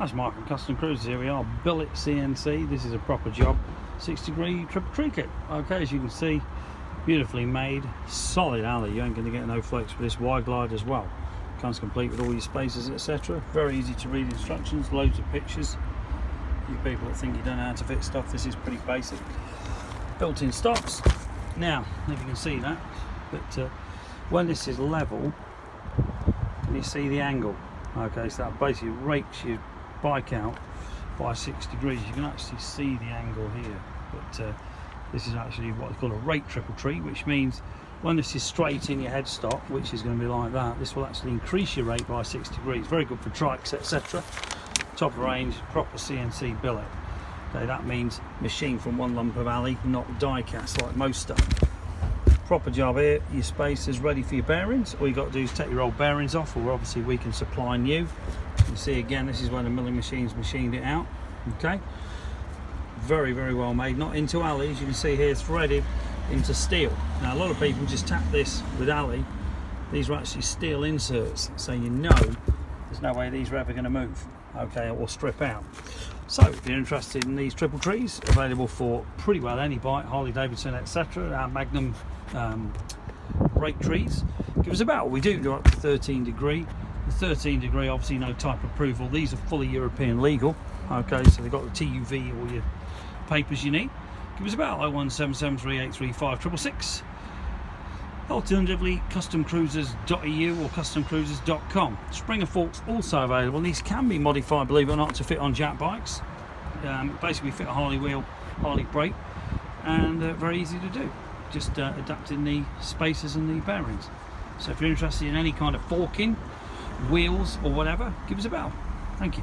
That's Mike from Custom Cruisers. Here we are, billet CNC. This is a proper job, 6-degree triple tree kit. Okay, as you can see, beautifully made, solid alley. You ain't going to get no flex for this. Wide glide as well. Comes complete with all your spacers, etc. Very easy to read instructions, loads of pictures. You people that think you don't know how to fit stuff, this is pretty basic. Built-in stops. Now, if you can see that, but when this is level, you see the angle. Okay, so that basically rakes your bike out by 6 degrees. You can actually see the angle here, but this is actually what they call a rake triple tree, which means when this is straight in your headstock, which is going to be like that, this will actually increase your rate by 6 degrees. Very good for trikes, etc. Top of range, proper CNC billet. Okay, that means machine from one lump of alley, not die cast like most stuff. Proper job here. Your spacers ready for your bearings. All you got to do is take your old bearings off, or obviously we can supply new. You can see again, this is where the milling machine's machined it out. Okay, very well made, not into alleys. You can see here threaded into steel. Now a lot of people just tap this with alley. These are actually steel inserts, so you know there's no way these are ever going to move, okay, or strip out. So if you're interested in these triple trees, available for pretty well any bike, Harley Davidson, etc., our Magnum rake trees, give us a bell. We do up to 13 degree. The 13 degree, obviously no type approval. These are fully European legal. Okay, so they've got the TUV, all your papers you need. Give us a bell, 01773835666. Alternatively, customcruisers.eu or customcruisers.com. Springer forks also available. These can be modified, believe it or not, to fit on Jap bikes. Basically, fit a Harley wheel, Harley brake, and very easy to do. Just adapting the spacers and the bearings. So if you're interested in any kind of forking, wheels or whatever, give us a bell. Thank you.